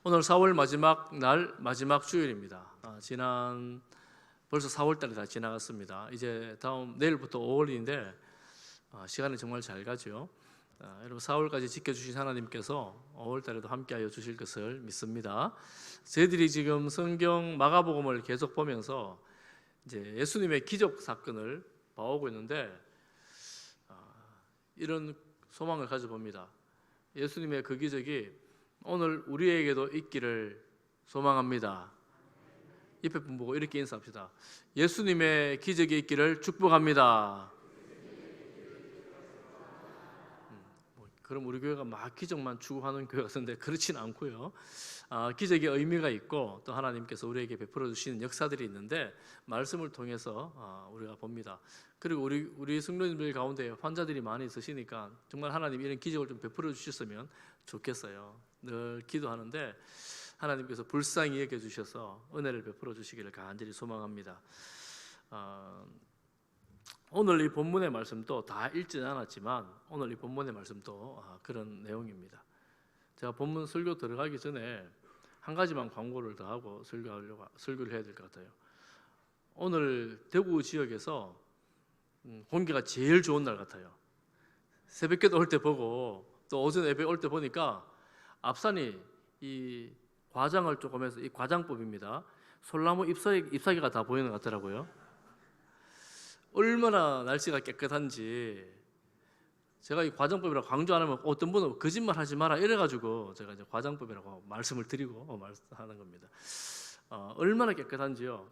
오늘 4월 마지막 날 마지막 주일입니다. 벌써 4월 달이 다 지나갔습니다. 이제 다음 내일부터 5월인데 시간이 정말 잘 가죠. 여러분 4월까지 지켜주신 하나님께서 5월 달에도 함께하여 주실 것을 믿습니다. 저희들이 지금 성경 마가복음을 계속 보면서 이제 예수님의 기적 사건을 봐오고 있는데 이런 소망을 가져봅니다. 예수님의 그 기적이 오늘 우리에게도 있기를 소망합니다. 옆에 분 보고 이렇게 인사합시다. 예수님의 기적이 있기를 축복합니다. 그럼 우리 교회가 막 기적만 추구하는 교회 같은데 그렇지는 않고요. 기적의 의미가 있고 또 하나님께서 우리에게 베풀어 주시는 역사들이 있는데 말씀을 통해서 우리가 봅니다. 그리고 우리 성도님들 가운데 환자들이 많이 있으시니까 정말 하나님 이런 기적을 좀 베풀어 주셨으면 좋겠어요. 늘 기도하는데 하나님께서 불쌍히 여겨주셔서 은혜를 베풀어 주시기를 간절히 소망합니다. 오늘 이 본문의 말씀도 다 읽지는 않았지만 오늘 이 본문의 말씀도 그런 내용입니다. 제가 본문 설교 들어가기 전에 한 가지만 광고를 더 하고 설교를 해야 될 것 같아요. 오늘 대구 지역에서 공기가 제일 좋은 날 같아요. 새벽에도 올 때 보고 또 오전 예배 올 때 보니까 앞산이 이 과장을 조금 해서 이 과장법입니다. 솔나무 잎사귀가 다 보이는 것 같더라고요. 얼마나 날씨가 깨끗한지 제가 이 과장법이라고 강조 안 하면 어떤 분은 거짓말 하지 마라 이래가지고 제가 이제 과장법이라고 말씀을 드리고 말하는 겁니다. 얼마나 깨끗한지요.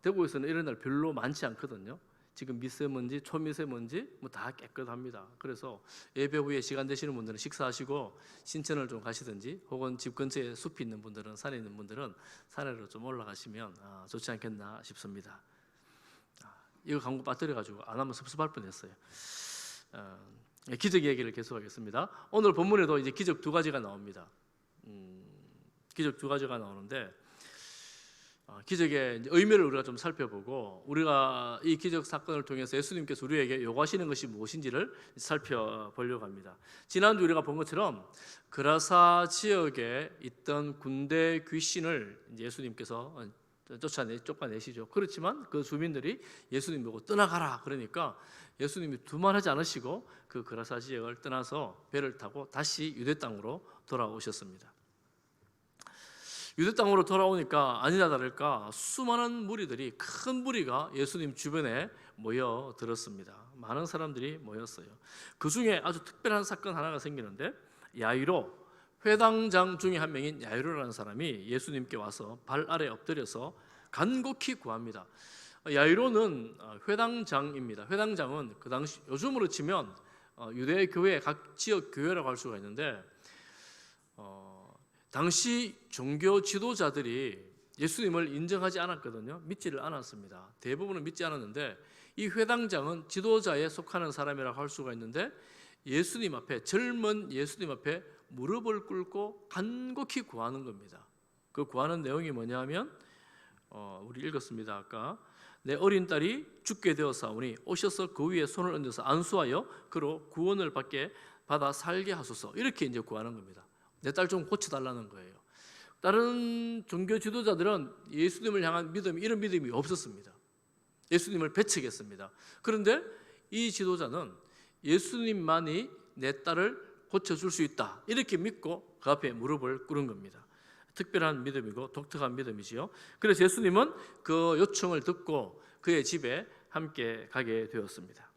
대구에서는 이런 날 별로 많지 않거든요. 지금 미세먼지, 초미세먼지 뭐 다 깨끗합니다. 그래서 예배 후에 시간 되시는 분들은 식사하시고 신천을 좀 가시든지 혹은 집 근처에 숲이 있는 분들은 산에 있는 분들은 산으로 좀 올라가시면 좋지 않겠나 싶습니다. 이거 광고 빠뜨려가지고 안 하면 섭섭할 뻔했어요. 기적 얘기를 계속하겠습니다. 오늘 본문에도 이제 기적 두 가지가 나옵니다. 기적 두 가지가 나오는데 기적의 의미를 우리가 좀 살펴보고 우리가 이 기적 사건을 통해서 예수님께서 우리에게 요구하시는 것이 무엇인지를 살펴보려고 합니다. 지난주 우리가 본 것처럼 그라사 지역에 있던 군대 귀신을 예수님께서 쫓아내시죠. 그렇지만 그 주민들이 예수님 보고 떠나가라 그러니까 예수님이 두말하지 않으시고 그 그라사 지역을 떠나서 배를 타고 다시 유대 땅으로 돌아오셨습니다. 유대 땅으로 돌아오니까 아니나 다를까 수많은 무리들이 큰 무리가 예수님 주변에 모여들었습니다. 많은 사람들이 모였어요. 그 중에 아주 특별한 사건 하나가 생기는데 야이로 회당장 중에 한 명인 야이로라는 사람이 예수님께 와서 발 아래 엎드려서 간곡히 구합니다. 야이로는 회당장입니다. 회당장은 그 당시 요즘으로 치면 유대 교회 각 지역 교회라고 할 수가 있는데 당시 종교 지도자들이 예수님을 인정하지 않았거든요. 믿지를 않았습니다. 대부분은 믿지 않았는데 이 회당장은 지도자에 속하는 사람이라고 할 수가 있는데 예수님 앞에 젊은 예수님 앞에 무릎을 꿇고 간곡히 구하는 겁니다. 그 구하는 내용이 뭐냐면 우리 읽었습니다. 아까 내 어린 딸이 죽게 되었사오니 오셔서 그 위에 손을 얹어서 안수하여 그로 구원을 받아 살게 하소서. 이렇게 이제 구하는 겁니다. 내 딸 좀 고쳐달라는 거예요. 다른 종교 지도자들은 예수님을 향한 믿음이 이런 믿음이 없었습니다. 예수님을 배척했습니다. 그런데 이 지도자는 예수님만이 내 딸을 고쳐줄 수 있다 이렇게 믿고 그 앞에 무릎을 꿇은 겁니다. 특별한 믿음이고 독특한 믿음이지요. 그래서 예수님은 그 요청을 듣고 그의 집에 함께 가게 되었습니다.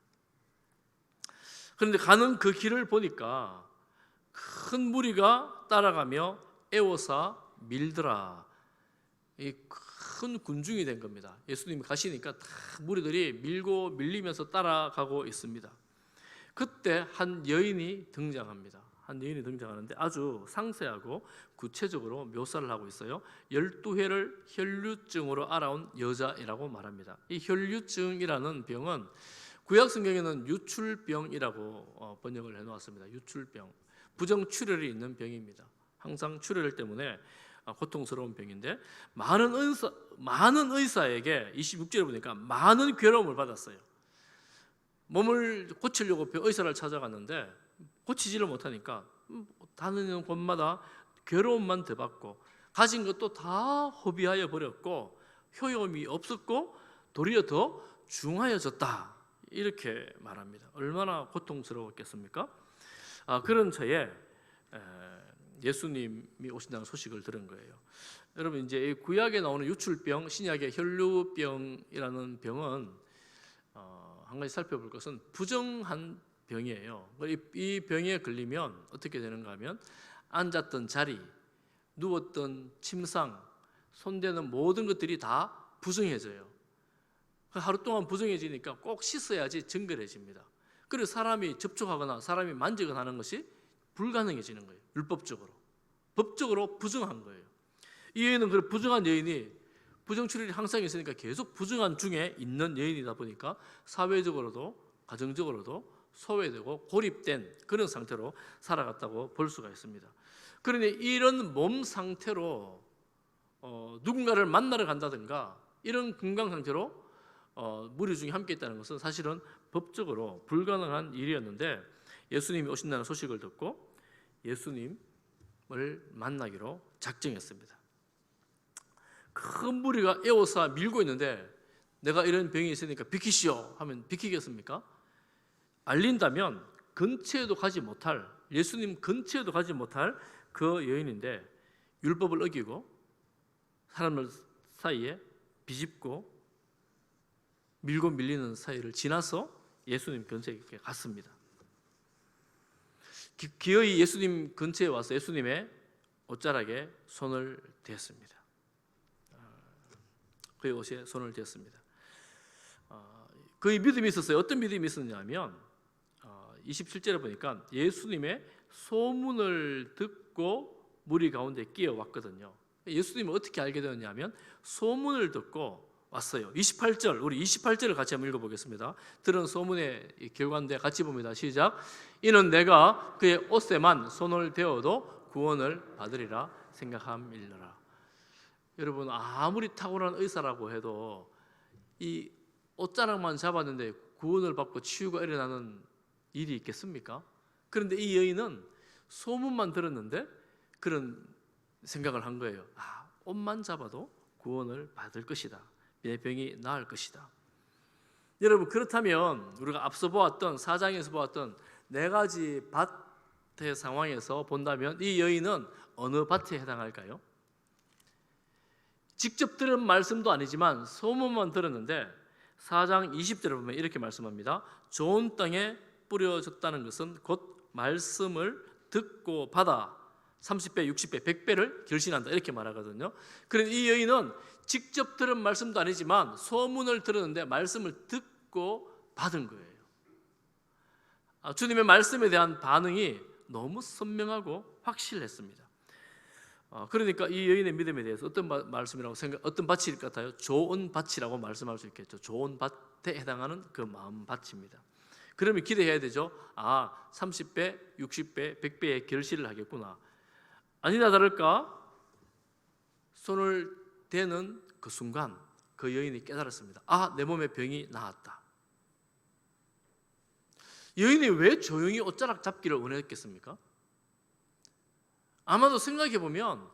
그런데 가는 그 길을 보니까 큰 무리가 따라가며 애워사 밀더라. 이 큰 군중이 된 겁니다. 예수님이 가시니까 다 무리들이 밀고 밀리면서 따라가고 있습니다. 그때 한 여인이 등장합니다. 한 여인이 등장하는데 아주 상세하고 구체적으로 묘사를 하고 있어요. 12회를 혈류증으로 알아온 여자이라고 말합니다. 이 혈류증이라는 병은 구약 성경에는 유출병이라고 번역을 해놓았습니다. 유출병, 부정출혈이 있는 병입니다. 항상 출혈 때문에 고통스러운 병인데 많은 의사에게 26절에 보니까 많은 괴로움을 받았어요. 몸을 고치려고 의사를 찾아갔는데 고치지를 못하니까 다니는 곳마다 괴로움만 더 받고 가진 것도 다 허비하여 버렸고 효용이 없었고 도리어 더 중하여졌다, 이렇게 말합니다. 얼마나 고통스러웠겠습니까? 그런 차에 예수님이 오신다는 소식을 들은 거예요. 여러분, 이제 구약에 나오는 유출병, 신약의 혈루병이라는 병은 한 가지 살펴볼 것은 부정한 병이에요. 이 병에 걸리면 어떻게 되는가 하면 앉았던 자리, 누웠던 침상, 손대는 모든 것들이 다 부정해져요. 하루 동안 부정해지니까 꼭 씻어야지 정결해집니다. 그래서 사람이 접촉하거나 사람이 만지거나 하는 것이 불가능해지는 거예요. 율법적으로, 법적으로 부정한 거예요. 이 여인은 그 부정한 여인이 부정출혈이 항상 있으니까 계속 부정한 중에 있는 여인이다 보니까 사회적으로도 가정적으로도 소외되고 고립된 그런 상태로 살아갔다고 볼 수가 있습니다. 그러니 이런 몸 상태로 누군가를 만나러 간다든가 이런 건강 상태로 무리 중에 함께 있다는 것은 사실은 법적으로 불가능한 일이었는데, 예수님이 오신다는 소식을 듣고 예수님을 만나기로 작정했습니다. 큰 무리가 에워싸 밀고 있는데 내가 이런 병이 있으니까 비키시오 하면 비키겠습니까? 알린다면 근처에도 가지 못할, 예수님 근처에도 가지 못할 그 여인인데 율법을 어기고 사람들 사이에 비집고 밀고 밀리는 사이를 지나서 예수님 근처에 갔습니다. 기어이 예수님 근처에 와서 예수님의 옷자락에 손을 댔습니다. 그의 옷에 손을 댔습니다. 그의 믿음이 있었어요. 어떤 믿음이 있었냐면 27절에 보니까 예수님의 소문을 듣고 무리 가운데 끼어왔거든요. 예수님을 어떻게 알게 되었냐면 소문을 듣고 왔어요. 28절, 우리 28절을 같이 한번 읽어보겠습니다. 들은 소문의 결과인데 같이 봅니다. 시작. 이는 내가 그의 옷에만 손을 대어도 구원을 받으리라 생각함일러라. 여러분, 아무리 탁월한 의사라고 해도 이 옷자락만 잡았는데 구원을 받고 치유가 일어나는 일이 있겠습니까? 그런데 이 여인은 소문만 들었는데 그런 생각을 한 거예요. 옷만 잡아도 구원을 받을 것이다. 내 병이 나을 것이다. 여러분, 그렇다면 우리가 앞서 보았던 4장에서 보았던 네 가지 밭의 상황에서 본다면 이 여인은 어느 밭에 해당할까요? 직접 들은 말씀도 아니지만 소문만 들었는데 4장 20절을 보면 이렇게 말씀합니다. 좋은 땅에 뿌려졌다는 것은 곧 말씀을 듣고 받아 30배, 60배, 100배를 결신한다, 이렇게 말하거든요. 그런데 이 여인은 직접 들은 말씀도 아니지만 소문을 들었는데 말씀을 듣고 받은 거예요. 주님의 말씀에 대한 반응이 너무 선명하고 확실했습니다. 그러니까 이 여인의 믿음에 대해서 어떤 말씀이라고 어떤 밭일 것 같아요? 좋은 밭이라고 말씀할 수 있겠죠. 좋은 밭에 해당하는 그 마음 밭입니다. 그러면 기대해야 되죠. 30배, 60배, 100배의 결실을 하겠구나. 아니나 다를까 손을 대는 그 순간 그 여인이 깨달았습니다. 내 몸의 병이 나았다. 여인이 왜 조용히 옷자락 잡기를 원했겠습니까? 아마도 생각해보면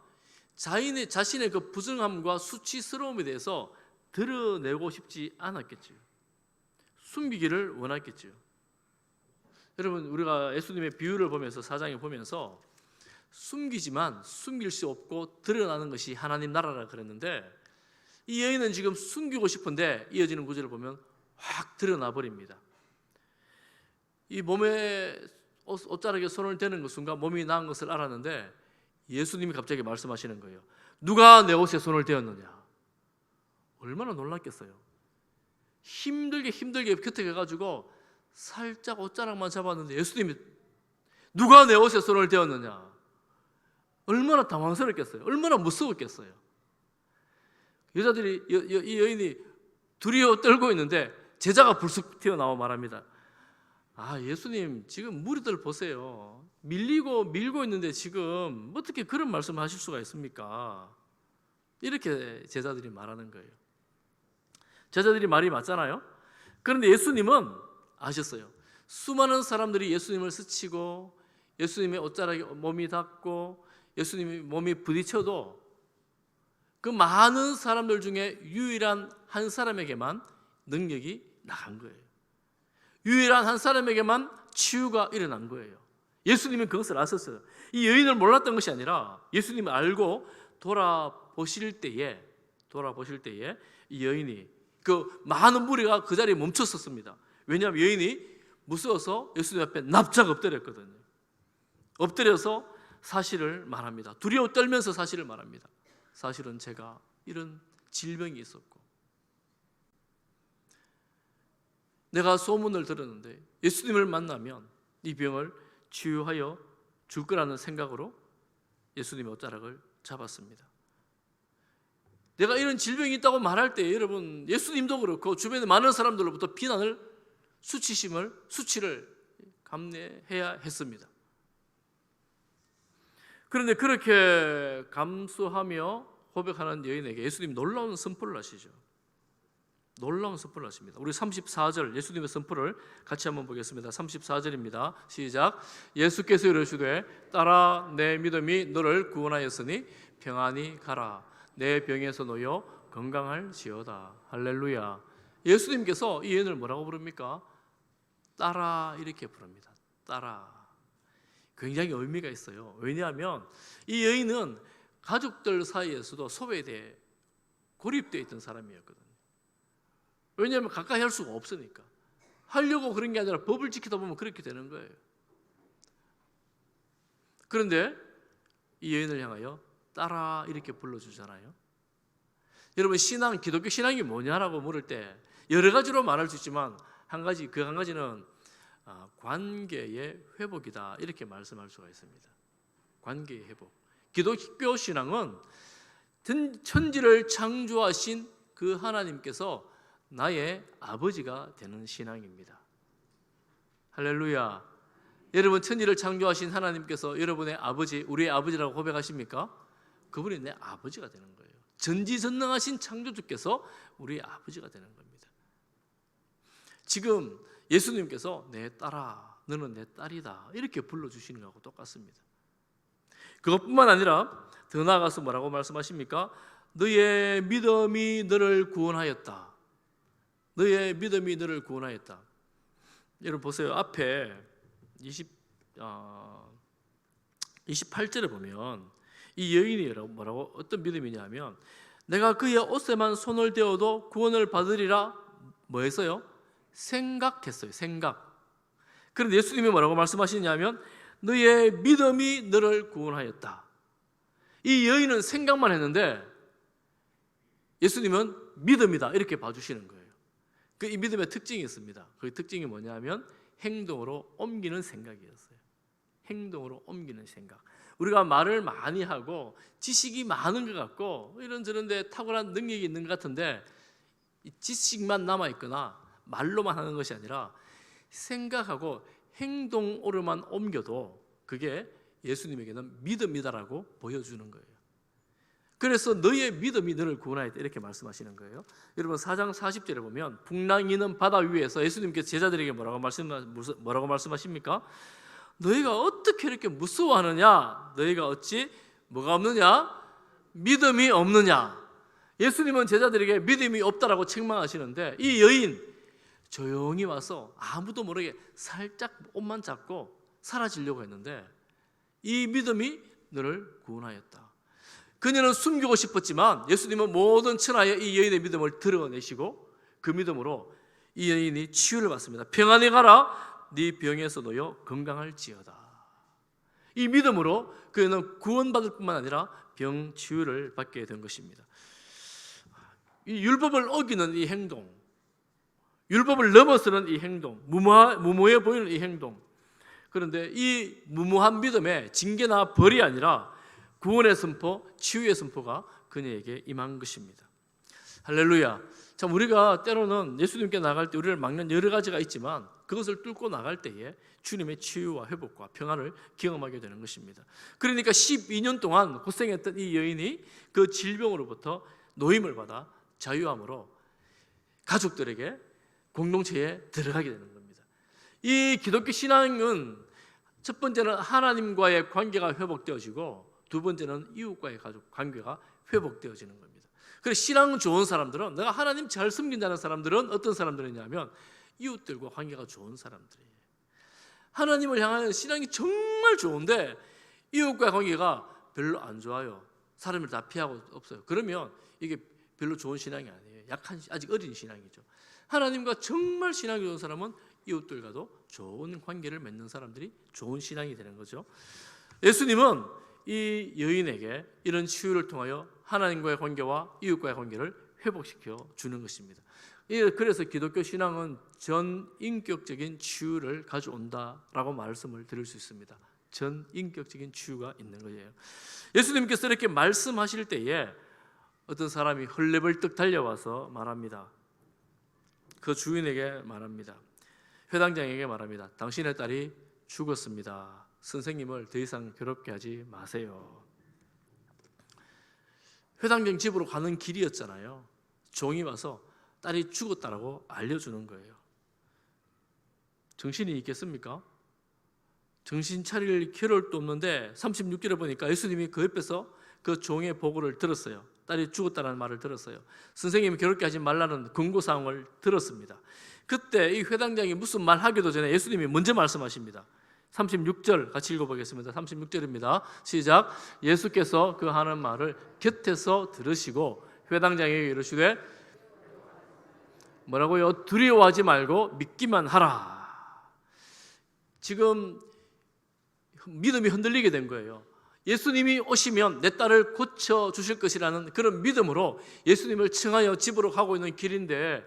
자신의 그 부정함과 수치스러움에 대해서 드러내고 싶지 않았겠지요. 숨기기를 원했겠지요. 여러분, 우리가 예수님의 비유를 보면서 4장에 보면서 숨기지만 숨길 수 없고 드러나는 것이 하나님 나라라 그랬는데, 이 여인은 지금 숨기고 싶은데 이어지는 구절을 보면 확 드러나 버립니다. 이 몸에 옷자락에 손을 대는 그 순간 몸이 나은 것을 알았는데 예수님이 갑자기 말씀하시는 거예요. 누가 내 옷에 손을 대었느냐? 얼마나 놀랐겠어요. 힘들게 곁에 가가지고 살짝 옷자락만 잡았는데 예수님이 누가 내 옷에 손을 대었느냐? 얼마나 당황스럽겠어요. 얼마나 무서웠겠어요. 여자들이 이 여인이 두려워 떨고 있는데 제자가 불쑥 튀어나와 말합니다. 예수님, 지금 무리들 보세요. 밀고 있는데 지금 어떻게 그런 말씀을 하실 수가 있습니까? 이렇게 제자들이 말하는 거예요. 제자들이 말이 맞잖아요. 그런데 예수님은 아셨어요. 수많은 사람들이 예수님을 스치고 예수님의 옷자락에 몸이 닿고 예수님이 몸이 부딪혀도 그 많은 사람들 중에 유일한 한 사람에게만 능력이 나간 거예요. 유일한 한 사람에게만 치유가 일어난 거예요. 예수님은 그것을 아셨어요. 이 여인을 몰랐던 것이 아니라 예수님을 알고 돌아보실 때에 이 여인이, 그 많은 무리가 그 자리에 멈췄었습니다. 왜냐하면 여인이 무서워서 예수님 앞에 납작 엎드렸거든요. 엎드려서 사실을 말합니다. 두려워 떨면서 사실을 말합니다. 사실은 제가 이런 질병이 있었고 내가 소문을 들었는데 예수님을 만나면 이 병을 치유하여 줄 거라는 생각으로 예수님의 옷자락을 잡았습니다. 내가 이런 질병이 있다고 말할 때 여러분, 예수님도 그렇고 주변에 많은 사람들로부터 비난을, 수치를 감내해야 했습니다. 그런데 그렇게 감수하며 고백하는 여인에게 예수님이 놀라운 선포를 하시죠. 놀라운 선포를 하십니다. 우리 34절 예수님의 선포를 같이 한번 보겠습니다. 34절입니다. 시작. 예수께서 이르시되 따라 내 믿음이 너를 구원하였으니 평안히 가라. 내 병에서 놓여 건강할지어다. 할렐루야. 예수님께서 이 여인을 뭐라고 부릅니까? 따라, 이렇게 부릅니다. 따라. 굉장히 의미가 있어요. 왜냐하면 이 여인은 가족들 사이에서도 소외돼 고립되어 있던 사람이었거든요. 왜냐하면 가까이 할 수가 없으니까. 하려고 그런 게 아니라 법을 지키다 보면 그렇게 되는 거예요. 그런데 이 여인을 향하여 따라, 이렇게 불러주잖아요. 여러분, 신앙, 기독교 신앙이 뭐냐라고 물을 때 여러 가지로 말할 수 있지만 한 가지는 관계의 회복이다, 이렇게 말씀할 수가 있습니다. 관계의 회복. 기독교 신앙은 천지를 창조하신 그 하나님께서 나의 아버지가 되는 신앙입니다. 할렐루야. 여러분, 천지를 창조하신 하나님께서 여러분의 아버지, 우리의 아버지라고 고백하십니까? 그분이 내 아버지가 되는 거예요. 전지전능하신 창조주께서 우리의 아버지가 되는 겁니다. 지금 예수님께서 내 딸아, 너는 내 딸이다, 이렇게 불러주시는 것하고 똑같습니다. 그것뿐만 아니라 더 나아가서 뭐라고 말씀하십니까? 너의 믿음이 너를 구원하였다. 너의 믿음이 너를 구원하였다. 여러분 보세요. 앞에 28절에 보면 이 여인이 뭐라고, 어떤 믿음이냐면 내가 그의 옷에만 손을 대어도 구원을 받으리라 뭐 했어요? 생각했어요. 생각. 그런데 예수님이 뭐라고 말씀하시냐면 너의 믿음이 너를 구원하였다. 이 여인은 생각만 했는데 예수님은 믿음이다, 이렇게 봐주시는 거예요. 이 믿음의 특징이 있습니다. 그 특징이 뭐냐면 행동으로 옮기는 생각이었어요. 행동으로 옮기는 생각. 우리가 말을 많이 하고 지식이 많은 것 같고 이런저런 데 탁월한 능력이 있는 것 같은데 지식만 남아있거나 말로만 하는 것이 아니라 생각하고 행동으로만 옮겨도 그게 예수님에게는 믿음이다라고 보여주는 거예요. 그래서 너의 믿음이 너를 구원하였다, 이렇게 말씀하시는 거예요. 여러분 4장 40절에 보면 풍랑이는 바다 위에서 예수님께서 제자들에게 뭐라고 말씀하십니까? 너희가 어떻게 이렇게 무서워하느냐? 너희가 어찌 뭐가 없느냐? 믿음이 없느냐? 예수님은 제자들에게 믿음이 없다라고 책망하시는데 이 여인 조용히 와서 아무도 모르게 살짝 옷만 잡고 사라지려고 했는데 이 믿음이 너를 구원하였다. 그녀는 숨기고 싶었지만 예수님은 모든 천하에 이 여인의 믿음을 드러내시고 그 믿음으로 이 여인이 치유를 받습니다. 평안히 가라. 네 병에서 놓여 건강할지어다. 이 믿음으로 그녀는 구원받을 뿐만 아니라 병 치유를 받게 된 것입니다. 이 율법을 어기는 이 행동, 율법을 넘어서는 이 행동, 무모해 보이는 이 행동. 그런데 이 무모한 믿음에 징계나 벌이 아니라 구원의 선포, 치유의 선포가 그녀에게 임한 것입니다. 할렐루야. 참, 우리가 때로는 예수님께 나갈 때 우리를 막는 여러 가지가 있지만 그것을 뚫고 나갈 때에 주님의 치유와 회복과 평안을 경험하게 되는 것입니다. 그러니까 12년 동안 고생했던 이 여인이 그 질병으로부터 노임을 받아 자유함으로 가족들에게 공동체에 들어가게 되는 겁니다. 이 기독교 신앙은 첫 번째는 하나님과의 관계가 회복되어지고 두 번째는 이웃과의 가족 관계가 회복되어지는 겁니다. 그래서 신앙 좋은 사람들은, 내가 하나님 잘 섬긴다는 사람들은 어떤 사람들이냐면 이웃들과 관계가 좋은 사람들이에요. 하나님을 향하는 신앙이 정말 좋은데 이웃과의 관계가 별로 안 좋아요. 사람을 다 피하고 없어요. 그러면 이게 별로 좋은 신앙이 아니에요. 약한, 아직 어린 신앙이죠. 하나님과 정말 신앙이 좋은 사람은 이웃들과도 좋은 관계를 맺는 사람들이 좋은 신앙이 되는 거죠. 예수님은 이 여인에게 이런 치유를 통하여 하나님과의 관계와 이웃과의 관계를 회복시켜 주는 것입니다. 그래서 기독교 신앙은 전인격적인 치유를 가져온다라고 말씀을 드릴 수 있습니다. 전인격적인 치유가 있는 거예요. 예수님께서 이렇게 말씀하실 때에 어떤 사람이 헐레벌떡 달려와서 말합니다. 그 주인에게 말합니다. 회당장에게 말합니다. 당신의 딸이 죽었습니다. 선생님을 더 이상 괴롭게 하지 마세요. 회당장 집으로 가는 길이었잖아요. 종이 와서 딸이 죽었다라고 알려주는 거예요. 정신이 있겠습니까? 정신 차릴 겨를도 없는데 36절에 보니까 예수님이 그 옆에서 그 종의 보고를 들었어요. 딸이 죽었다는 말을 들었어요. 선생님이 괴롭게 하지 말라는 권고사항을 들었습니다. 그때 이 회당장이 무슨 말 하기도 전에 예수님이 먼저 말씀하십니다. 36절 같이 읽어보겠습니다. 36절입니다. 시작. 예수께서 그 하는 말을 곁에서 들으시고 회당장에게 이르시되 뭐라고요? 두려워하지 말고 믿기만 하라. 지금 믿음이 흔들리게 된 거예요. 예수님이 오시면 내 딸을 고쳐주실 것이라는 그런 믿음으로 예수님을 청하여 집으로 가고 있는 길인데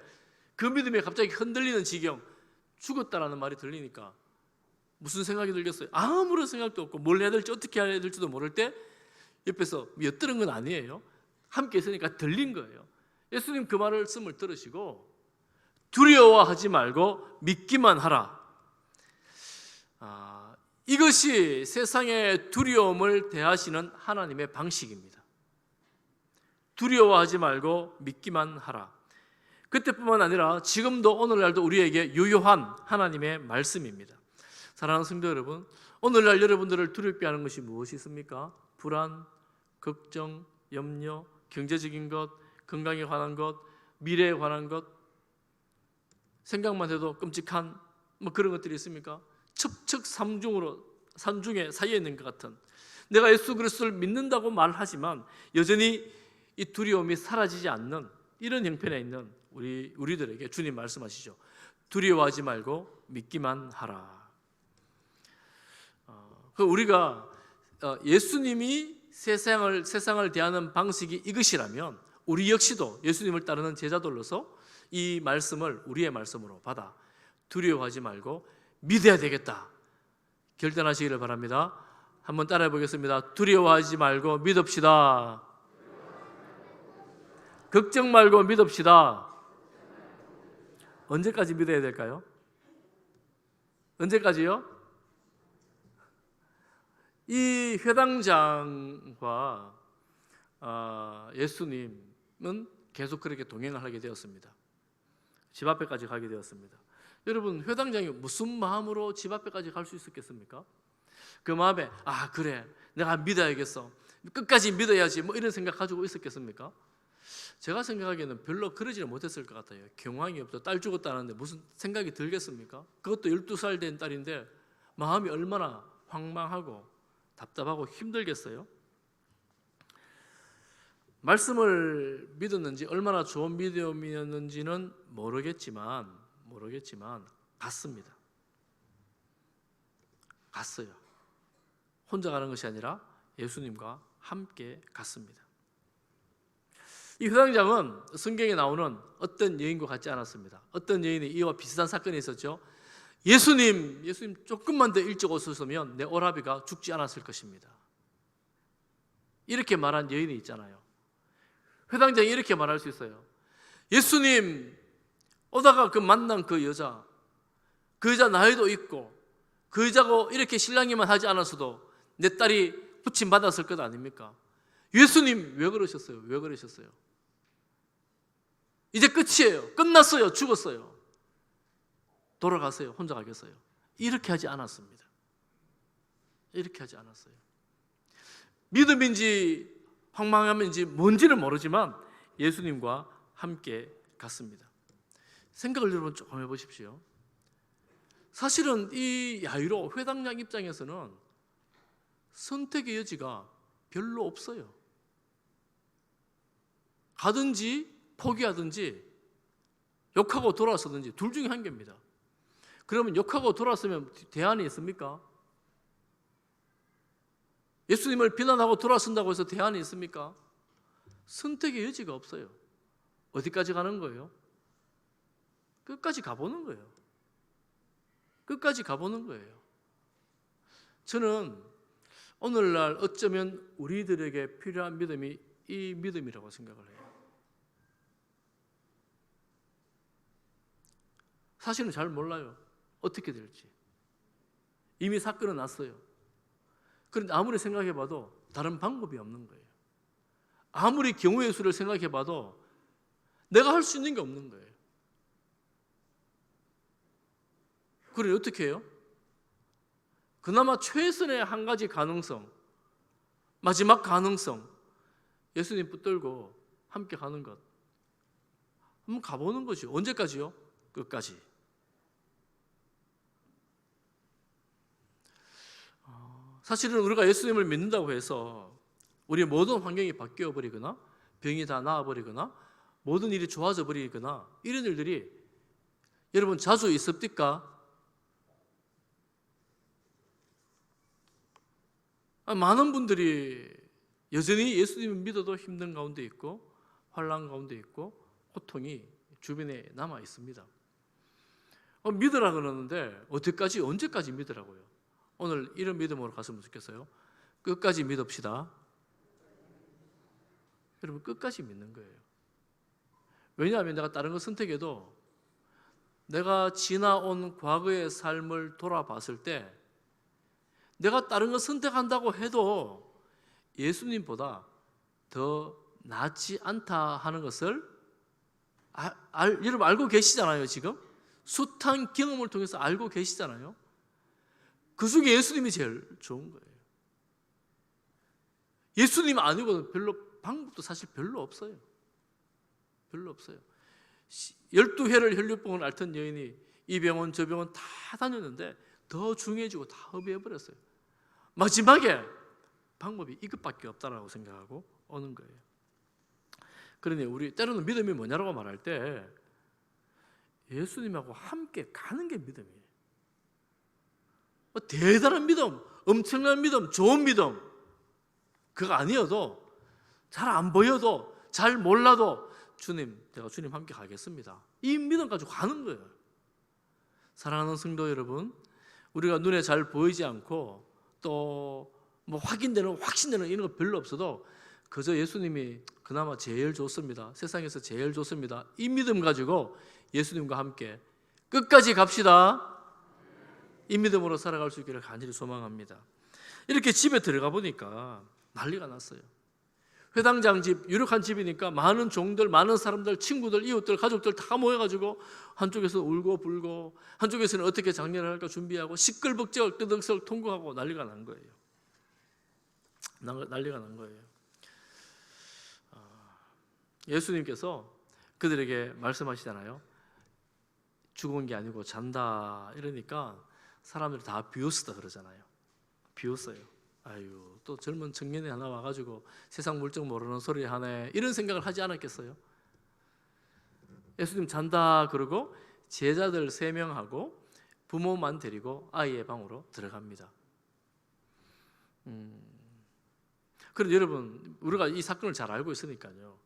그 믿음이 갑자기 흔들리는 지경, 죽었다라는 말이 들리니까 무슨 생각이 들겠어요? 아무런 생각도 없고 뭘 해야 될지 어떻게 해야 될지도 모를 때 옆에서 엿들은 건 아니에요. 함께 있으니까 들린 거예요. 예수님 그 말씀을 들으시고 두려워하지 말고 믿기만 하라. 이것이 세상의 두려움을 대하시는 하나님의 방식입니다. 두려워하지 말고 믿기만 하라. 그때뿐만 아니라 지금도 오늘날도 우리에게 유효한 하나님의 말씀입니다. 사랑하는 성도 여러분, 오늘날 여러분들을 두렵게 하는 것이 무엇이 있습니까? 불안, 걱정, 염려, 경제적인 것, 건강에 관한 것, 미래에 관한 것, 생각만 해도 끔찍한 그런 것들이 있습니까? 첩첩 산중에 사이에 있는 것 같은, 내가 예수 그리스도를 믿는다고 말하지만 여전히 이 두려움이 사라지지 않는 이런 형편에 있는 우리들에게 주님 말씀하시죠. 두려워하지 말고 믿기만 하라. 우리가 예수님이 세상을 대하는 방식이 이것이라면 우리 역시도 예수님을 따르는 제자들로서 이 말씀을 우리의 말씀으로 받아 두려워하지 말고 믿어야 되겠다 결단하시기를 바랍니다. 한번 따라해 보겠습니다. 두려워하지 말고 믿읍시다. 걱정 말고 믿읍시다. 언제까지 믿어야 될까요? 언제까지요? 이 회당장과 예수님은 계속 그렇게 동행을 하게 되었습니다. 집 앞에까지 가게 되었습니다. 여러분, 회당장이 무슨 마음으로 집 앞에까지 갈 수 있었겠습니까? 그 마음에 그래, 내가 믿어야겠어, 끝까지 믿어야지, 이런 생각 가지고 있었겠습니까? 제가 생각하기에는 별로 그러지는 못했을 것 같아요. 경황이 없어, 딸 죽었다는데 무슨 생각이 들겠습니까? 그것도 12살 된 딸인데 마음이 얼마나 황망하고 답답하고 힘들겠어요? 말씀을 믿었는지, 얼마나 좋은 믿음이었는지는 모르겠지만 갔어요. 혼자 가는 것이 아니라 예수님과 함께 갔습니다. 이 회당장은 성경에 나오는 어떤 여인과 같지 않았습니다. 어떤 여인이 이와 비슷한 사건이 있었죠. 예수님 조금만 더 일찍 오셨으면 내 오라비가 죽지 않았을 것입니다. 이렇게 말한 여인이 있잖아요. 회당장이 이렇게 말할 수 있어요. 예수님 오다가 만난 그 여자 나이도 있고 그 여자고 이렇게 신랑이만 하지 않았어도 내 딸이 부침 받았을 것 아닙니까? 예수님 왜 그러셨어요? 이제 끝이에요. 끝났어요. 죽었어요. 돌아가세요. 혼자 가겠어요. 이렇게 하지 않았습니다. 믿음인지 황망함인지 뭔지는 모르지만 예수님과 함께 갔습니다. 생각을 여러분 조금 해보십시오. 사실은 이 야이로 회당장 입장에서는 선택의 여지가 별로 없어요. 가든지 포기하든지 욕하고 돌아서든지 둘 중에 한 개입니다. 그러면 욕하고 돌아서면 대안이 있습니까? 예수님을 비난하고 돌아선다고 해서 대안이 있습니까? 선택의 여지가 없어요. 어디까지 가는 거예요? 끝까지 가보는 거예요. 끝까지 가보는 거예요. 저는 오늘날 어쩌면 우리들에게 필요한 믿음이 이 믿음이라고 생각을 해요. 사실은 잘 몰라요. 어떻게 될지. 이미 사건은 났어요. 그런데 아무리 생각해봐도 다른 방법이 없는 거예요. 아무리 경우의 수를 생각해봐도 내가 할 수 있는 게 없는 거예요. 그래 어떻게 해요? 그나마 최선의 한 가지 가능성, 마지막 가능성, 예수님 붙들고 함께 가는 것. 한번 가보는 거죠. 언제까지요? 끝까지. 사실은 우리가 예수님을 믿는다고 해서 우리의 모든 환경이 바뀌어 버리거나 병이 다 나아 버리거나 모든 일이 좋아져 버리거나 이런 일들이 여러분 자주 있습니까? 많은 분들이 여전히 예수님을 믿어도 힘든 가운데 있고 환난 가운데 있고 고통이 주변에 남아 있습니다. 믿으라 그러는데 어디까지 언제까지 믿으라고요? 오늘 이런 믿음으로 갔으면 좋겠어요. 끝까지 믿읍시다. 여러분 끝까지 믿는 거예요. 왜냐하면 내가 다른 거 선택해도 내가 지나온 과거의 삶을 돌아봤을 때 내가 다른 거 선택한다고 해도 예수님보다 더 낫지 않다 하는 것을 여러분 알고 계시잖아요. 지금 숱한 경험을 통해서 알고 계시잖아요. 그 중에 예수님이 제일 좋은 거예요. 예수님 아니고는 방법도 사실 별로 없어요. 별로 없어요. 12회를 혈류병을 앓던 여인이 이 병원 저 병원 다 다녔는데 더 중해지고 다 허비해버렸어요. 마지막에 방법이 이것밖에 없다라고 생각하고 오는 거예요. 그러니 우리 때로는 믿음이 뭐냐라고 말할 때 예수님하고 함께 가는 게 믿음이에요. 대단한 믿음, 엄청난 믿음, 좋은 믿음 그거 아니어도 잘 안 보여도 잘 몰라도 주님, 내가 주님 함께 가겠습니다. 이 믿음 가지고 가는 거예요. 사랑하는 성도 여러분, 우리가 눈에 잘 보이지 않고 또 뭐 확인되는 확신되는 이런 거 별로 없어도 그저 예수님이 그나마 제일 좋습니다. 세상에서 제일 좋습니다. 이 믿음 가지고 예수님과 함께 끝까지 갑시다. 이 믿음으로 살아갈 수 있기를 간절히 소망합니다. 이렇게 집에 들어가 보니까 난리가 났어요. 회당장 집, 유력한 집이니까 많은 종들, 많은 사람들, 친구들, 이웃들, 가족들 다 모여가지고 한쪽에서 울고 불고 한쪽에서는 어떻게 장례를 할까 준비하고 시끌벅적 뜨덕석 통곡하고 난리가 난 거예요. 난리가 난 거예요. 예수님께서 그들에게 말씀하시잖아요. 죽은 게 아니고 잔다 이러니까 사람들이 다 비웃었다 그러잖아요. 비웃어요. 아유, 또 젊은 청년이 하나 와가지고 세상 물정 모르는 소리 하네 이런 생각을 하지 않았겠어요? 예수님 잔다 그러고 제자들 3명하고 부모만 데리고 아이의 방으로 들어갑니다. 그런데 여러분 우리가 이 사건을 잘 알고 있으니까요.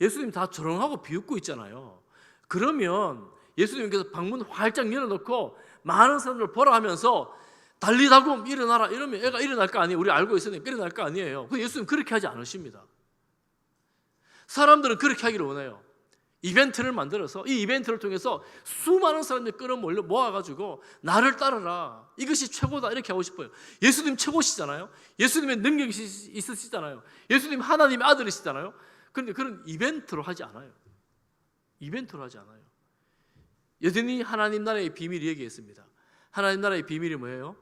예수님 다 조롱하고 비웃고 있잖아요. 그러면 예수님께서 방문 활짝 열어놓고 많은 사람들 보라 하면서 달리다굼 일어나라 이러면 애가 일어날 거 아니에요. 우리 알고 있으니까 일어날 거 아니에요. 근데 예수님 그렇게 하지 않으십니다. 사람들은 그렇게 하기를 원해요. 이벤트를 만들어서 이 이벤트를 통해서 수많은 사람들이 끌어모여 모아가지고 나를 따르라 이것이 최고다 이렇게 하고 싶어요. 예수님 최고시잖아요. 예수님의 능력이 있으시잖아요. 예수님 하나님의 아들이시잖아요. 그런데 그런 이벤트로 하지 않아요. 이벤트로 하지 않아요. 여전히 하나님 나라의 비밀이 여기에 있습니다. 하나님 나라의 비밀이 뭐예요?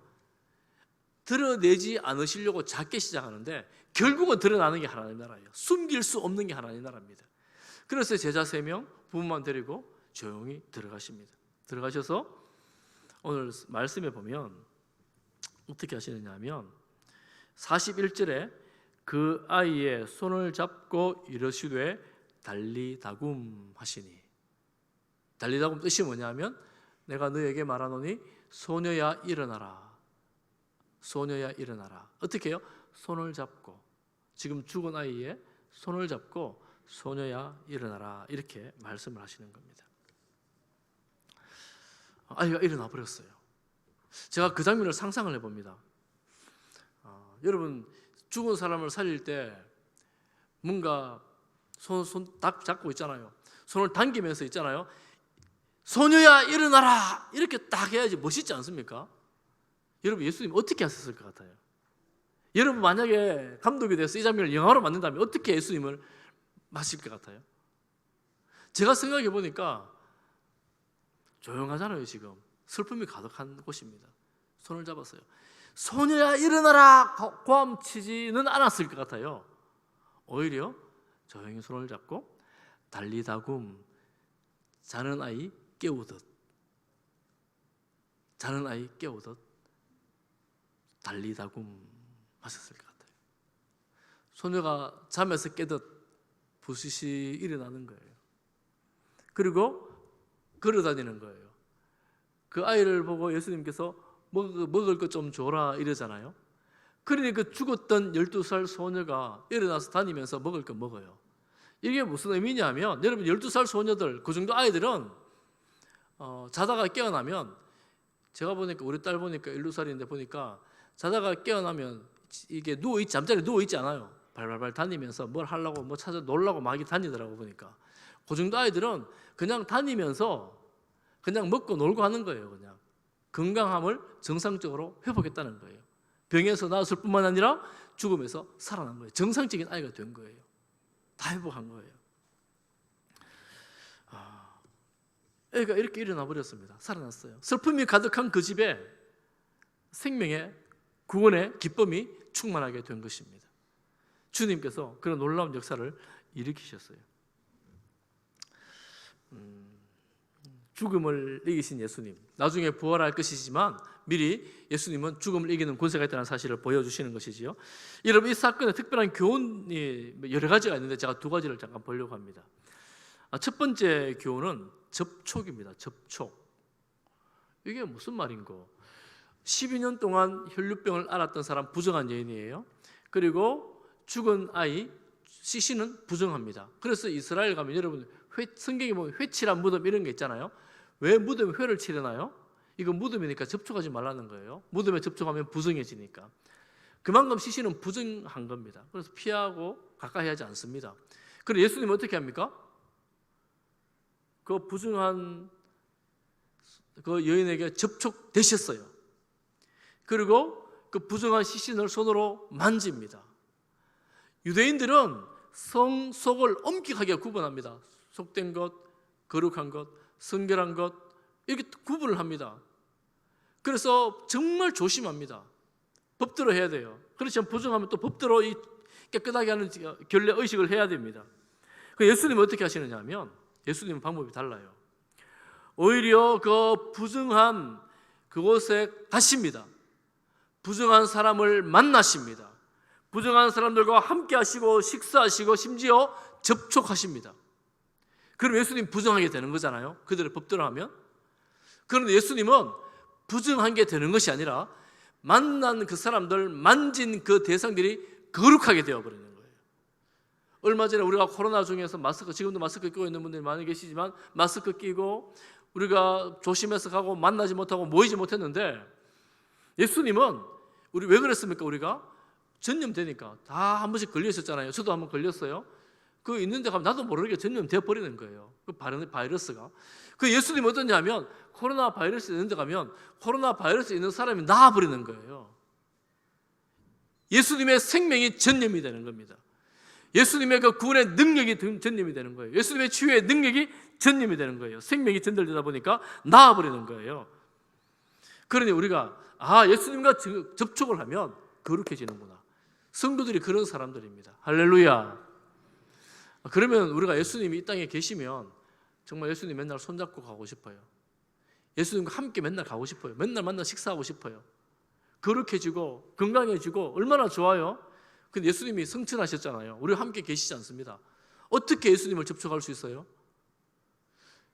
드러내지 않으시려고 작게 시작하는데 결국은 드러나는 게 하나님 나라예요. 숨길 수 없는 게 하나님 나라입니다. 그래서 제자 3명 부부만 데리고 조용히 들어가십니다. 들어가셔서 오늘 말씀에 보면 어떻게 하시느냐 하면 41절에 그 아이의 손을 잡고 이르시되 달리다굼 하시니, 달리다굼 뜻이 뭐냐면 내가 너에게 말하노니 소녀야 일어나라. 소녀야 일어나라. 어떻게 해요? 손을 잡고, 지금 죽은 아이의 손을 잡고 소녀야 일어나라 이렇게 말씀을 하시는 겁니다. 아이가 일어나 버렸어요. 제가 그 장면을 상상을 해봅니다. 여러분 죽은 사람을 살릴 때 뭔가 손 딱 잡고 있잖아요. 손을 당기면서 있잖아요. 소녀야 일어나라 이렇게 딱 해야지 멋있지 않습니까? 여러분 예수님 어떻게 하셨을 것 같아요? 여러분 만약에 감독이 돼서 이 장면을 영화로 만든다면 어떻게 예수님을 마실 것 같아요? 제가 생각해 보니까 조용하잖아요. 지금 슬픔이 가득한 곳입니다. 손을 잡았어요. 소녀야 일어나라 고함치지는 않았을 것 같아요. 오히려 조용히 손을 잡고 달리다굼, 자는 아이 깨우듯, 자는 아이 깨우듯 달리다굼 하셨을 것 같아요. 소녀가 잠에서 깨듯 부시시 일어나는 거예요. 그리고 걸어다니는 거예요. 그 아이를 보고 예수님께서 먹을 것 좀 줘라 이러잖아요. 그러니 그 죽었던 12살 소녀가 일어나서 다니면서 먹을 거 먹어요. 이게 무슨 의미냐면 여러분 12살 소녀들, 그 정도 아이들은 자다가 깨어나면, 제가 보니까 우리 딸 보니까 12살인데 보니까 자다가 깨어나면 이게 누워있지, 잠자리에 누워있지 않아요. 발발발 다니면서 뭘 하려고 뭐 찾아 놀라고 막 다니더라고 보니까. 그 정도 아이들은 그냥 다니면서 그냥 먹고 놀고 하는 거예요. 그냥 건강함을 정상적으로 회복했다는 거예요. 병에서 나았을 뿐만 아니라 죽음에서 살아난 거예요. 정상적인 아이가 된 거예요. 다 회복한 거예요. 애가 이렇게 일어나 버렸습니다. 살아났어요. 슬픔이 가득한 그 집에 생명의 구원의 기쁨이 충만하게 된 것입니다. 주님께서 그런 놀라운 역사를 일으키셨어요. 죽음을 이기신 예수님, 나중에 부활할 것이지만 미리 예수님은 죽음을 이기는 권세가 있다는 사실을 보여주시는 것이지요. 여러분 이 사건에 특별한 교훈이 여러 가지가 있는데 제가 두 가지를 잠깐 보려고 합니다. 첫 번째 교훈은 접촉입니다. 접촉. 이게 무슨 말인고? 12년 동안 혈류병을 앓았던 사람 부정한 여인이에요. 그리고 죽은 아이 시신은 부정합니다. 그래서 이스라엘 가면 여러분 성경에 보면 회칠한 무덤 이런 게 있잖아요. 왜 무덤에 회를 칠하나요? 이거 무덤이니까 접촉하지 말라는 거예요. 무덤에 접촉하면 부정해지니까. 그만큼 시신은 부정한 겁니다. 그래서 피하고 가까이 하지 않습니다. 그럼 예수님은 어떻게 합니까? 그 부정한 그 여인에게 접촉되셨어요. 그리고 그 부정한 시신을 손으로 만집니다. 유대인들은 성 속을 엄격하게 구분합니다. 속된 것, 거룩한 것, 성결한 것 이렇게 구분을 합니다. 그래서 정말 조심합니다. 법대로 해야 돼요. 그렇지 않으면 부정하면 또 법대로 깨끗하게 하는 결례 의식을 해야 됩니다. 예수님은 어떻게 하시느냐 하면 예수님은 방법이 달라요. 오히려 그 부정한 그곳에 가십니다. 부정한 사람을 만나십니다. 부정한 사람들과 함께 하시고 식사하시고 심지어 접촉하십니다. 그럼 예수님 부정하게 되는 거잖아요. 그들의 법대로 하면. 그런데 예수님은 부정한 게 되는 것이 아니라 만난 그 사람들, 만진 그 대상들이 거룩하게 되어버리는 거예요. 얼마 전에 우리가 코로나 중에서 마스크, 지금도 마스크 끼고 있는 분들이 많이 계시지만 마스크 끼고 우리가 조심해서 가고 만나지 못하고 모이지 못했는데 예수님은 우리 왜 그랬습니까? 우리가 전염되니까 다 한 번씩 걸려 있었잖아요. 저도 한번 걸렸어요. 그 있는데 가면 나도 모르게 전염되어 버리는 거예요. 그 바이러스가. 그 예수님은 어떠냐면 코로나 바이러스 있는 데 가면 코로나 바이러스 있는 사람이 나아 버리는 거예요. 예수님의 생명이 전염이 되는 겁니다. 예수님의 그 구원의 능력이 전염이 되는 거예요. 예수님의 치유의 능력이 전염이 되는 거예요. 생명이 전달되다 보니까 나아 버리는 거예요. 그러니 우리가 예수님과 접촉을 하면 거룩해지는구나. 성도들이 그런 사람들입니다. 할렐루야. 그러면 우리가 예수님이 이 땅에 계시면 정말 예수님 맨날 손잡고 가고 싶어요. 예수님과 함께 맨날 가고 싶어요. 맨날 만나 식사하고 싶어요. 거룩해지고 건강해지고 얼마나 좋아요. 근데 예수님이 승천하셨잖아요. 우리와 함께 계시지 않습니다. 어떻게 예수님을 접촉할 수 있어요?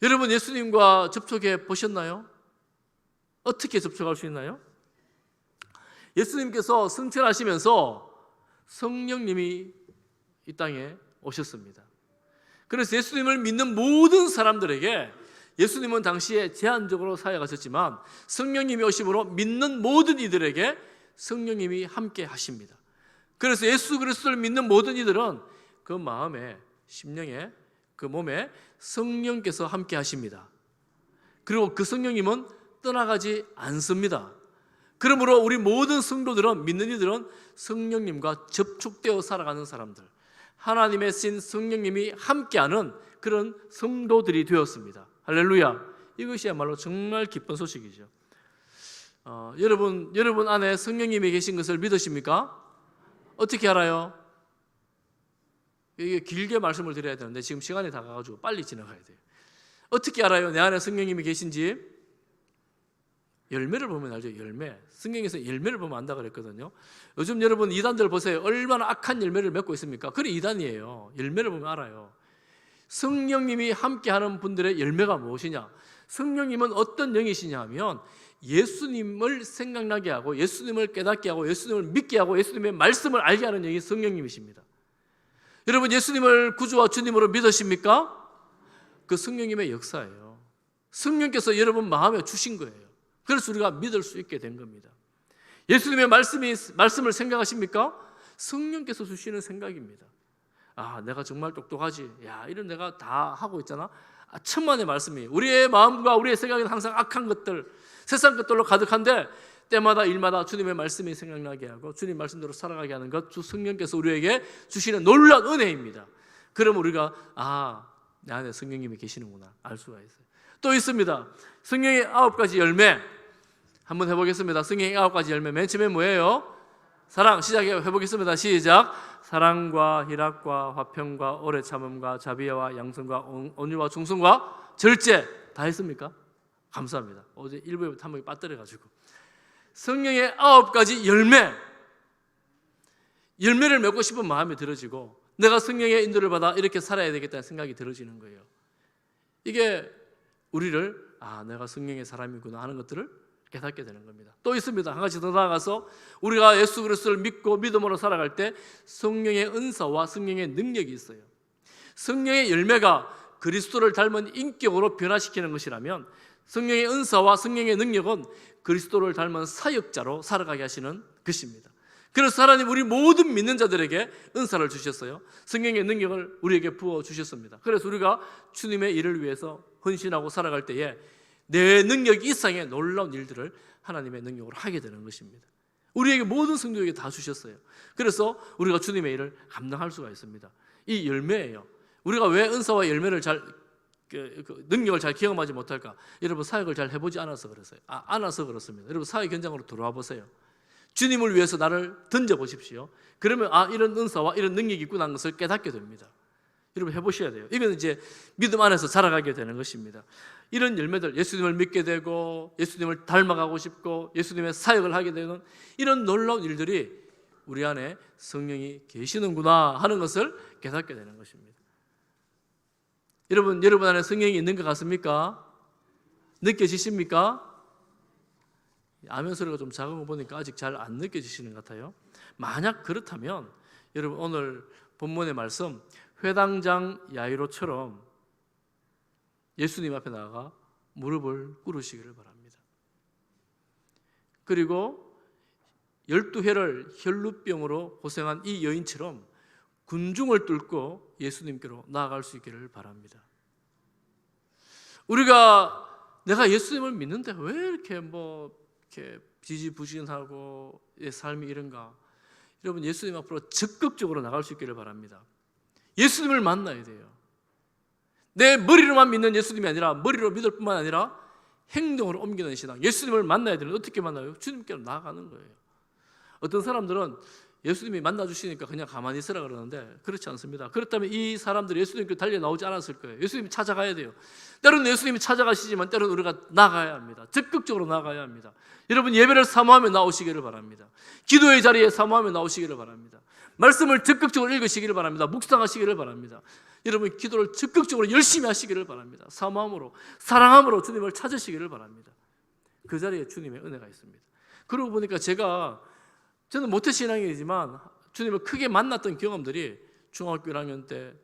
여러분 예수님과 접촉해 보셨나요? 어떻게 접촉할 수 있나요? 예수님께서 승천하시면서 성령님이 이 땅에 오셨습니다. 그래서 예수님을 믿는 모든 사람들에게 예수님은 당시에 제한적으로 사역하셨지만 성령님이 오심으로 믿는 모든 이들에게 성령님이 함께 하십니다. 그래서 예수 그리스도를 믿는 모든 이들은 그 마음에, 심령에, 그 몸에 성령께서 함께 하십니다. 그리고 그 성령님은 떠나가지 않습니다. 그러므로 우리 모든 성도들은, 믿는 이들은 성령님과 접촉되어 살아가는 사람들, 하나님의 신 성령님이 함께하는 그런 성도들이 되었습니다. 할렐루야. 이것이야말로 정말 기쁜 소식이죠. 여러분 안에 성령님이 계신 것을 믿으십니까? 어떻게 알아요? 이게 길게 말씀을 드려야 되는데 지금 시간이 다가가지고 빨리 지나가야 돼요. 어떻게 알아요? 내 안에 성령님이 계신지? 열매를 보면 알죠. 열매. 성경에서 열매를 보면 안다 그랬거든요. 요즘 여러분 이단들 보세요. 얼마나 악한 열매를 맺고 있습니까? 그래 이단이에요. 열매를 보면 알아요. 성령님이 함께하는 분들의 열매가 무엇이냐? 성령님은 어떤 영이시냐 하면 예수님을 생각나게 하고 예수님을 깨닫게 하고 예수님을 믿게 하고 예수님의 말씀을 알게 하는 영이 성령님이십니다. 여러분 예수님을 구주와 주님으로 믿으십니까? 그 성령님의 역사예요. 성령께서 여러분 마음에 주신 거예요. 그래서 우리가 믿을 수 있게 된 겁니다. 예수님의 말씀을 생각하십니까? 성령께서 주시는 생각입니다. 아, 내가 정말 똑똑하지. 야, 이런 내가 다 하고 있잖아. 천만의 말씀이 우리의 마음과 우리의 생각에는 항상 악한 것들, 세상 것들로 가득한데 때마다 일마다 주님의 말씀이 생각나게 하고 주님 말씀대로 살아가게 하는 것, 주 성령께서 우리에게 주시는 놀라운 은혜입니다. 그럼 우리가 내 안에 성령님이 계시는구나 알 수가 있어요. 또 있습니다. 성령의 9가지 열매 한번 해보겠습니다. 성령의 9가지 열매 맨 처음에 뭐예요? 사랑. 시작해보겠습니다. 시작. 사랑과 희락과 화평과 오래 참음과 자비와 양선과 온유와 충성과 절제. 다 했습니까? 감사합니다. 어제 일부에 한 번이 빠뜨려가지고 성령의 9가지 열매를 맺고 싶은 마음이 들어지고 내가 성령의 인도를 받아 이렇게 살아야 되겠다는 생각이 들어지는 거예요. 이게 우리를 내가 성령의 사람이구나 하는 것들을 깨닫게 되는 겁니다. 또 있습니다. 한 가지 더 나아가서 우리가 예수 그리스도를 믿고 믿음으로 살아갈 때 성령의 은사와 성령의 능력이 있어요. 성령의 열매가 그리스도를 닮은 인격으로 변화시키는 것이라면 성령의 은사와 성령의 능력은 그리스도를 닮은 사역자로 살아가게 하시는 것입니다. 그래서 하나님 우리 모든 믿는 자들에게 은사를 주셨어요. 성령의 능력을 우리에게 부어주셨습니다. 그래서 우리가 주님의 일을 위해서 헌신하고 살아갈 때에 내 능력 이상의 놀라운 일들을 하나님의 능력으로 하게 되는 것입니다. 우리에게 모든 성도에게 다 주셨어요. 그래서 우리가 주님의 일을 감당할 수가 있습니다. 이 열매예요. 우리가 왜 은사와 열매를 능력을 잘 경험하지 못할까? 여러분 사역을 잘 해보지 않아서 그렇습니다. 여러분 사역 현장으로 들어와 보세요. 주님을 위해서 나를 던져보십시오. 그러면 이런 은사와 이런 능력이 있구나 하는 것을 깨닫게 됩니다. 여러분 해보셔야 돼요. 이건 이제 믿음 안에서 자라가게 되는 것입니다. 이런 열매들, 예수님을 믿게 되고 예수님을 닮아가고 싶고 예수님의 사역을 하게 되는 이런 놀라운 일들이 우리 안에 성령이 계시는구나 하는 것을 깨닫게 되는 것입니다. 여러분 안에 성령이 있는 것 같습니까? 느껴지십니까? 아멘 소리가 좀 작은 거 보니까 아직 잘 안 느껴지시는 것 같아요. 만약 그렇다면 여러분 오늘 본문의 말씀 회당장 야이로처럼 예수님 앞에 나가 무릎을 꿇으시기를 바랍니다. 그리고 12해를 혈루병으로 고생한 이 여인처럼 군중을 뚫고 예수님께로 나아갈 수 있기를 바랍니다. 내가 예수님을 믿는데 왜 이렇게 지지부진하고 내 삶이 이런가? 여러분 예수님 앞으로 적극적으로 나갈 수 있기를 바랍니다. 예수님을 만나야 돼요. 내 머리로만 믿는 예수님이 아니라 머리로 믿을 뿐만 아니라 행동으로 옮기는 신앙. 예수님을 만나야 되는데 어떻게 만나요? 주님께로 나아가는 거예요. 어떤 사람들은 예수님이 만나주시니까 그냥 가만히 있으라 그러는데 그렇지 않습니다. 그렇다면 이 사람들이 예수님께 달려 나오지 않았을 거예요. 예수님이 찾아가야 돼요. 때로는 예수님이 찾아가시지만 때로는 우리가 나가야 합니다. 적극적으로 나가야 합니다. 여러분, 예배를 사모하며 나오시기를 바랍니다. 기도의 자리에 사모하며 나오시기를 바랍니다. 말씀을 적극적으로 읽으시기를 바랍니다. 묵상하시기를 바랍니다. 여러분, 기도를 적극적으로 열심히 하시기를 바랍니다. 사모함으로, 사랑함으로 주님을 찾으시기를 바랍니다. 그 자리에 주님의 은혜가 있습니다. 그러고 보니까 저는 모태신앙이지만 주님을 크게 만났던 경험들이 중학교 1학년 때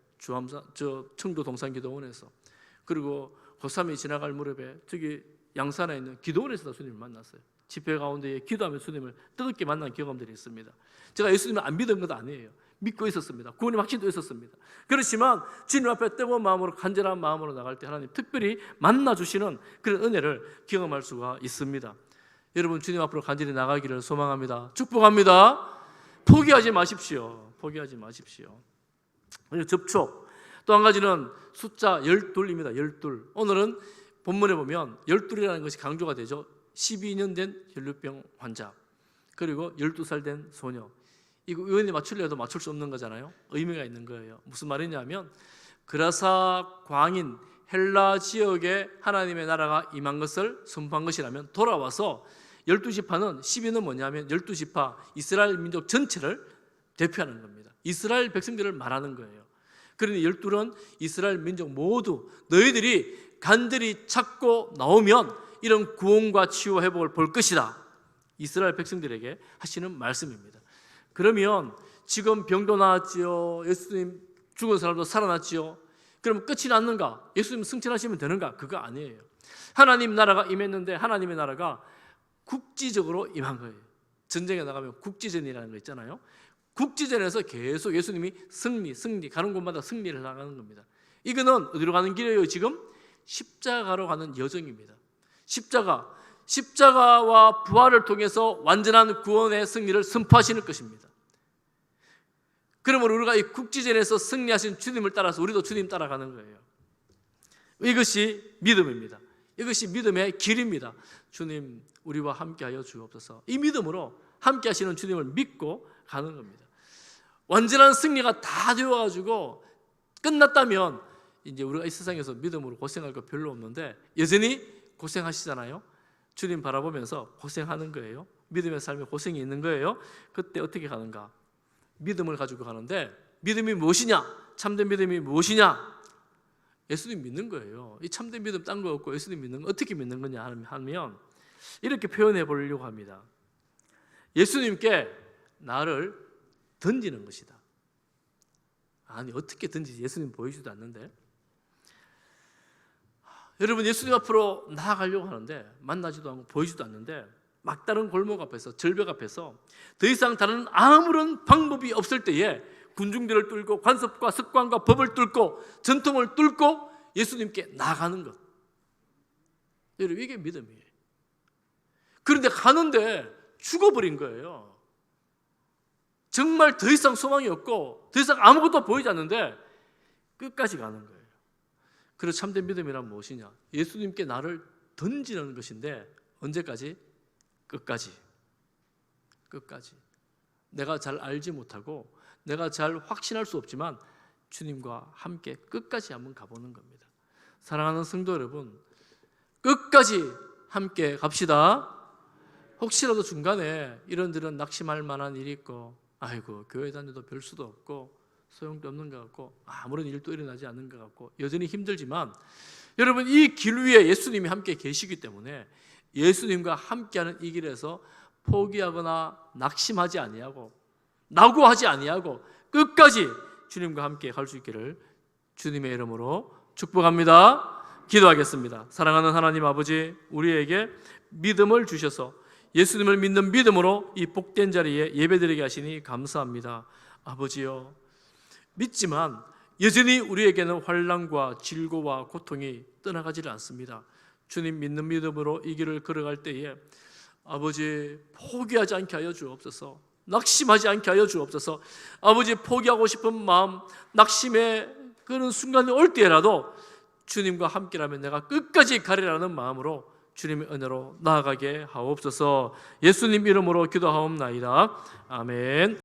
청도 동산기도원에서, 그리고 고3이 지나갈 무렵에 저기 양산에 있는 기도원에서 주님을 만났어요. 집회 가운데 기도하며 주님을 뜨겁게 만난 경험들이 있습니다. 제가 예수님을 안 믿은 건 아니에요. 믿고 있었습니다. 구원의 확신도 있었습니다. 그렇지만 주님 앞에 뜨거운 마음으로, 간절한 마음으로 나갈 때 하나님 특별히 만나주시는 그런 은혜를 경험할 수가 있습니다. 여러분, 주님 앞으로 간절히 나가기를 소망합니다. 축복합니다. 포기하지 마십시오. 포기하지 마십시오. 접촉. 또 한 가지는 숫자 12입니다. 12. 오늘은 본문에 보면 12이라는 것이 강조가 되죠. 12년 된 혈류병 환자, 그리고 12살 된 소녀. 이거 의원이 맞추려 해도 맞출 수 없는 거잖아요. 의미가 있는 거예요. 무슨 말이냐면 그라사 광인 헬라 지역에 하나님의 나라가 임한 것을 선포한 것이라면 돌아와서 12지파는 12는 뭐냐면 12지파 이스라엘 민족 전체를 대표하는 겁니다. 이스라엘 백성들을 말하는 거예요. 그러니 12는 이스라엘 민족 모두 너희들이 간절히 찾고 나오면 이런 구원과 치유 회복을 볼 것이다. 이스라엘 백성들에게 하시는 말씀입니다. 그러면 지금 병도 나았지요. 예수님 죽은 사람도 살아났지요. 그러면 끝이 났는가? 예수님 승천하시면 되는가? 그거 아니에요. 하나님 나라가 임했는데 하나님의 나라가 국지적으로 임한 거예요. 전쟁에 나가면 국지전이라는 거 있잖아요. 국지전에서 계속 예수님이 승리 가는 곳마다 승리를 나가는 겁니다. 이거는 어디로 가는 길이에요? 지금 십자가로 가는 여정입니다. 십자가와 부활을 통해서 완전한 구원의 승리를 선포하시는 것입니다. 그러므로 우리가 이 국지전에서 승리하신 주님을 따라서 우리도 주님 따라가는 거예요. 이것이 믿음입니다. 이것이 믿음의 길입니다. 주님, 우리와 함께하여 주옵소서. 이 믿음으로 함께하시는 주님을 믿고 가는 겁니다. 완전한 승리가 다 되어가지고 끝났다면 이제 우리가 이 세상에서 믿음으로 고생할 거 별로 없는데 여전히 고생하시잖아요. 주님 바라보면서 고생하는 거예요. 믿음의 삶에 고생이 있는 거예요. 그때 어떻게 가는가? 믿음을 가지고 가는데, 믿음이 무엇이냐? 참된 믿음이 무엇이냐? 예수님 믿는 거예요. 이 참된 믿음 딴 거 없고 예수님 믿는 거 어떻게 믿는 거냐 하면 이렇게 표현해 보려고 합니다. 예수님께 나를 던지는 것이다. 아니, 어떻게 던지지? 예수님 보이지도 않는데. 여러분, 예수님 앞으로 나아가려고 하는데 만나지도 않고 보이지도 않는데 막다른 골목 앞에서, 절벽 앞에서 더 이상 다른 아무런 방법이 없을 때에 군중들을 뚫고 관습과 습관과 법을 뚫고 전통을 뚫고 예수님께 나아가는 것. 여러분, 이게 믿음이에요. 그런데 가는데 죽어버린 거예요. 정말 더 이상 소망이 없고 더 이상 아무것도 보이지 않는데 끝까지 가는 거예요. 그래서 참된 믿음이란 무엇이냐? 예수님께 나를 던지는 것인데 언제까지? 끝까지. 내가 잘 알지 못하고 내가 잘 확신할 수 없지만 주님과 함께 끝까지 한번 가보는 겁니다. 사랑하는 성도 여러분, 끝까지 함께 갑시다. 혹시라도 중간에 이런저런 낙심할 만한 일이 있고, 아이고 교회 다녀도 별 수도 없고 소용도 없는 것 같고 아무런 일도 일어나지 않는 것 같고 여전히 힘들지만, 여러분, 이 길 위에 예수님이 함께 계시기 때문에 예수님과 함께하는 이 길에서 포기하거나 낙심하지 아니하고 낙오하지 아니하고 끝까지 주님과 함께 갈 수 있기를 주님의 이름으로 축복합니다. 기도하겠습니다. 사랑하는 하나님 아버지, 우리에게 믿음을 주셔서 예수님을 믿는 믿음으로 이 복된 자리에 예배드리게 하시니 감사합니다. 아버지요, 믿지만 여전히 우리에게는 환난과 질고와 고통이 떠나가지를 않습니다. 주님 믿는 믿음으로 이 길을 걸어갈 때에 아버지 포기하지 않게 하여 주옵소서. 낙심하지 않게 하여 주옵소서. 아버지, 포기하고 싶은 마음, 낙심의 그런 순간이 올 때라도 주님과 함께라면 내가 끝까지 가리라는 마음으로 주님의 은혜로 나아가게 하옵소서. 예수님 이름으로 기도하옵나이다. 아멘.